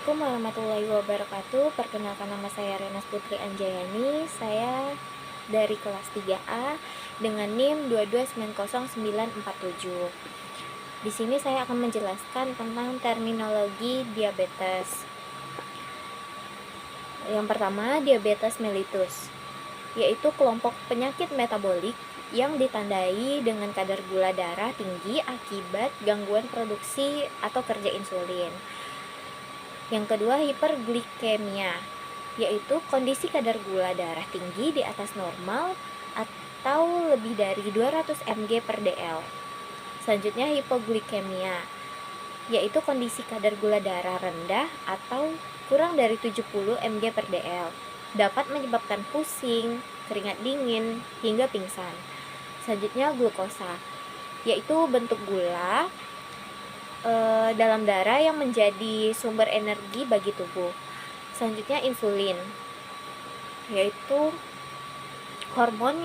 Assalamualaikum warahmatullahi wabarakatuh. Perkenalkan, nama saya Renas Putri Anjayani. Saya dari kelas 3A dengan NIM 229097. Di sini saya akan menjelaskan tentang terminologi diabetes. Yang pertama, diabetes mellitus, yaitu kelompok penyakit metabolik yang ditandai dengan kadar gula darah tinggi akibat gangguan produksi atau kerja insulin. Yang kedua, hiperglikemia, yaitu kondisi kadar gula darah tinggi di atas normal atau lebih dari 200 mg per dl. Selanjutnya, hipoglikemia, yaitu kondisi kadar gula darah rendah atau kurang dari 70 mg per dl. Dapat menyebabkan pusing, keringat dingin, hingga pingsan. Selanjutnya, glukosa, yaitu bentuk gula dalam darah yang menjadi sumber energi bagi tubuh. Selanjutnya, insulin, yaitu hormon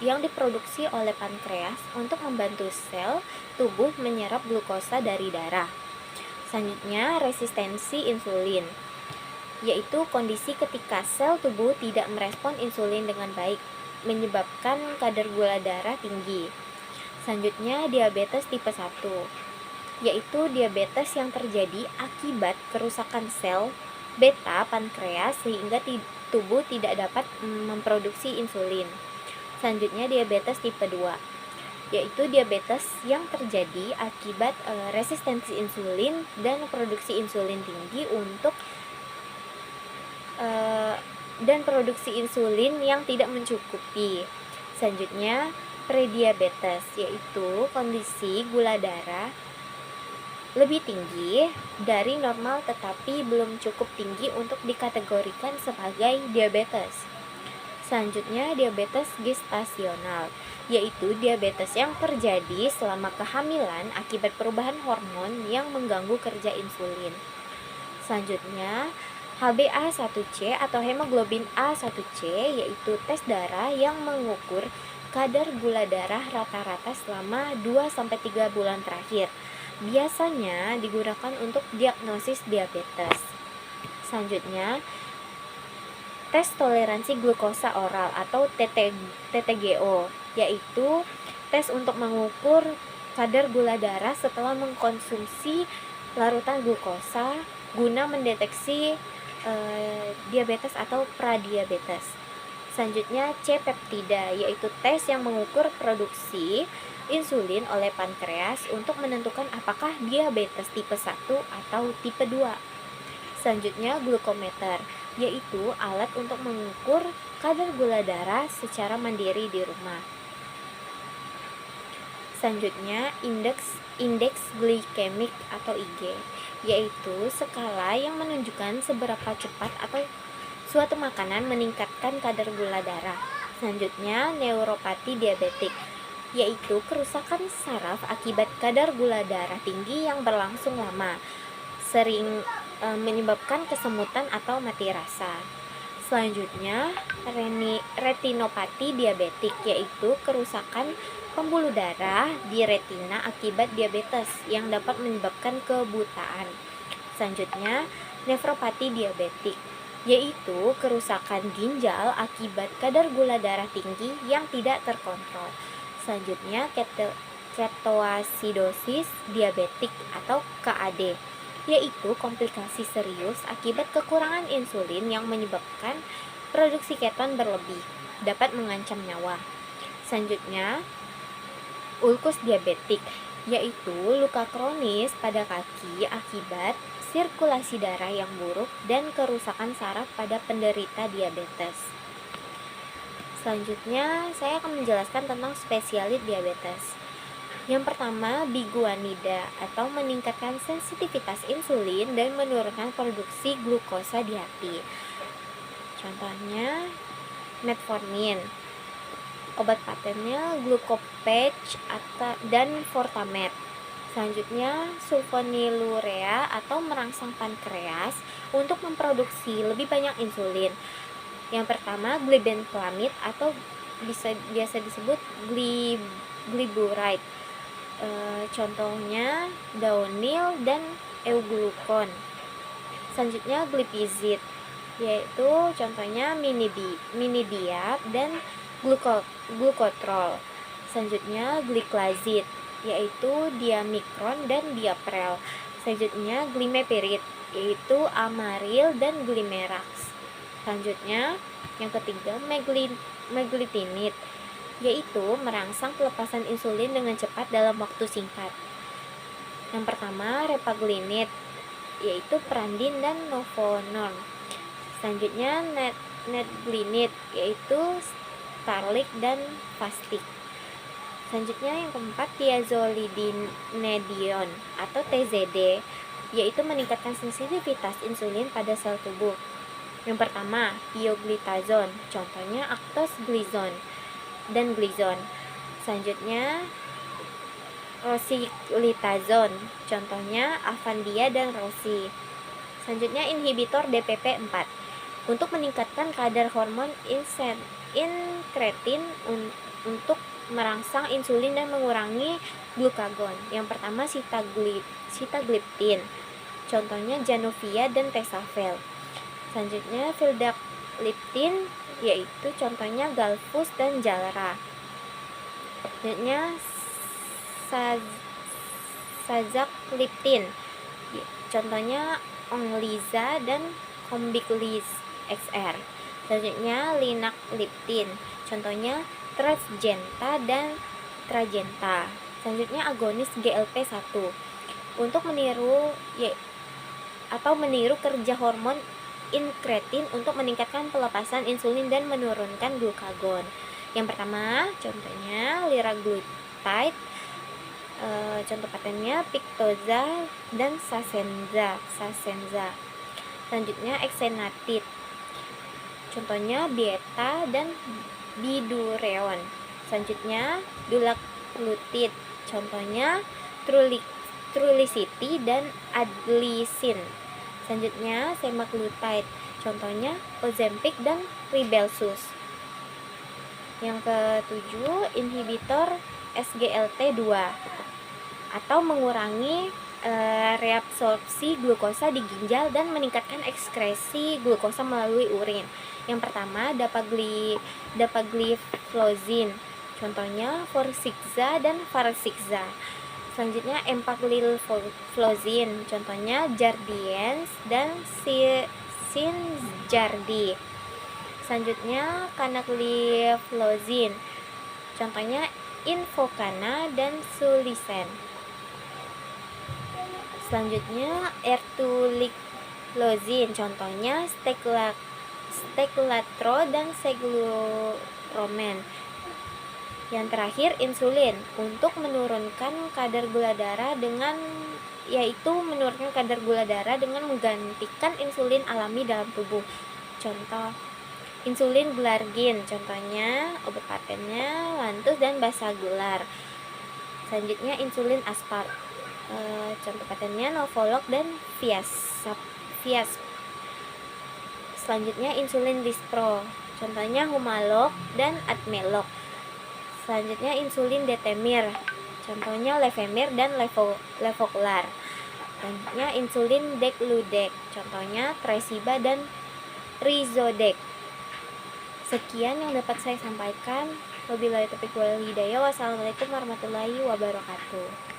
yang diproduksi oleh pankreas untuk membantu sel tubuh menyerap glukosa dari darah. Selanjutnya, resistensi insulin, yaitu kondisi ketika sel tubuh tidak merespon insulin dengan baik, menyebabkan kadar gula darah tinggi. Selanjutnya, diabetes tipe 1, yaitu diabetes yang terjadi akibat kerusakan sel beta pankreas sehingga tubuh tidak dapat memproduksi insulin. Selanjutnya, diabetes tipe 2, yaitu diabetes yang terjadi akibat resistensi insulin dan produksi insulin tinggi dan produksi insulin yang tidak mencukupi. Selanjutnya, prediabetes, yaitu kondisi gula darah lebih tinggi dari normal tetapi belum cukup tinggi untuk dikategorikan sebagai diabetes. Selanjutnya, diabetes gestasional, yaitu diabetes yang terjadi selama kehamilan akibat perubahan hormon yang mengganggu kerja insulin. Selanjutnya, HbA1c atau hemoglobin A1c, yaitu tes darah yang mengukur kadar gula darah rata-rata selama 2-3 bulan terakhir. Biasanya digunakan untuk diagnosis diabetes. Selanjutnya, tes toleransi glukosa oral atau TTGO, yaitu tes untuk mengukur kadar gula darah setelah mengkonsumsi larutan glukosa guna mendeteksi diabetes atau pradiabetes. Selanjutnya, C-peptida, yaitu tes yang mengukur produksi insulin oleh pankreas untuk menentukan apakah diabetes tipe 1 atau tipe 2. Selanjutnya, glukometer, yaitu alat untuk mengukur kadar gula darah secara mandiri di rumah. Selanjutnya, indeks glikemik atau IG, yaitu skala yang menunjukkan seberapa cepat atau suatu makanan meningkatkan kadar gula darah. Selanjutnya, neuropati diabetik, yaitu kerusakan saraf akibat kadar gula darah tinggi yang berlangsung lama, sering menyebabkan kesemutan atau mati rasa. Selanjutnya, retinopati diabetik, yaitu kerusakan pembuluh darah di retina akibat diabetes yang dapat menyebabkan kebutaan. Selanjutnya, nefropati diabetik, yaitu kerusakan ginjal akibat kadar gula darah tinggi yang tidak terkontrol. Selanjutnya, ketoasidosis diabetik atau KAD, yaitu komplikasi serius akibat kekurangan insulin yang menyebabkan produksi keton berlebih, dapat mengancam nyawa. Selanjutnya, ulkus diabetik, yaitu luka kronis pada kaki akibat sirkulasi darah yang buruk dan kerusakan saraf pada penderita diabetes. Selanjutnya, saya akan menjelaskan tentang spesialit diabetes. Yang pertama, biguanida atau meningkatkan sensitivitas insulin dan menurunkan produksi glukosa di hati. Contohnya, metformin. Obat patennya Glucopage dan Fortamet. Selanjutnya, sulfonylurea atau merangsang pankreas untuk memproduksi lebih banyak insulin. Yang pertama, glibenclamide atau biasa disebut glyburide. Contohnya daunil dan euglucon. Selanjutnya glipizid, yaitu contohnya minidiat dan glukotrol. Selanjutnya gliklazid, yaitu diamikron dan diaprel. Selanjutnya glimepirid, yaitu amaril dan glimerax. Selanjutnya yang ketiga meglitinid, yaitu merangsang pelepasan insulin dengan cepat dalam waktu singkat. Yang pertama repaglinid, yaitu prandin dan novonorm. Selanjutnya netglinid, yaitu starlik dan fastik. Selanjutnya yang keempat thiazolidinedion atau TZD, yaitu meningkatkan sensitivitas insulin pada sel tubuh. Yang pertama pioglitazone, contohnya actosglizon dan glizon. Selanjutnya rosiglitazone, contohnya avandia dan rosi. Selanjutnya inhibitor DPP-4 untuk meningkatkan kadar hormon inkretin untuk merangsang insulin dan mengurangi glukagon. Yang pertama sitagliptin, contohnya Januvia dan Tesavel. Selanjutnya vildagliptin, yaitu contohnya Galvus dan Jalra. Selanjutnya sazagliptin, contohnya Ongliza dan Combiclis XR. Selanjutnya linagliptin, contohnya Trazgenta dan Trajenta. Selanjutnya agonis GLP-1 untuk meniru kerja hormon inkretin untuk meningkatkan pelepasan insulin dan menurunkan glukagon. Yang pertama contohnya liraglutide, contoh patennya Pictoza dan Sasenza. Selanjutnya exenatid, contohnya Bieta dan Bidureon. Selanjutnya dulaglutid, contohnya Trulicity dan Adlicin. Selanjutnya semaglutide, contohnya Ozempic dan Rybelsus. Yang ketujuh inhibitor SGLT2 atau mengurangi reabsorpsi glukosa di ginjal dan meningkatkan ekskresi glukosa melalui urin. Yang pertama dapagliflozin, contohnya Forxiga dan Farxiga. Selanjutnya empagliflozin, contohnya Jardiance dan Synjardy. Selanjutnya canagliflozin, contohnya Invokana dan Sulisen. Selanjutnya ertuliglozin, contohnya Steglatro dan Segluromen. Yang terakhir insulin untuk menurunkan kadar gula darah dengan menggantikan insulin alami dalam tubuh. Contoh insulin glargin, contohnya obat patennya Lantus dan Basagular. Selanjutnya insulin aspart, contoh patennya Novolog dan Viasp. Selanjutnya insulin Lispro, contohnya Humalog dan Admelog. Selanjutnya insulin Detemir, contohnya Levemir dan Levoclar. Selanjutnya insulin Degludec, contohnya Tresiba dan Rizodec. Sekian yang dapat saya sampaikan. Wabillahi taufiq wal hidayah. Wassalamualaikum warahmatullahi wabarakatuh.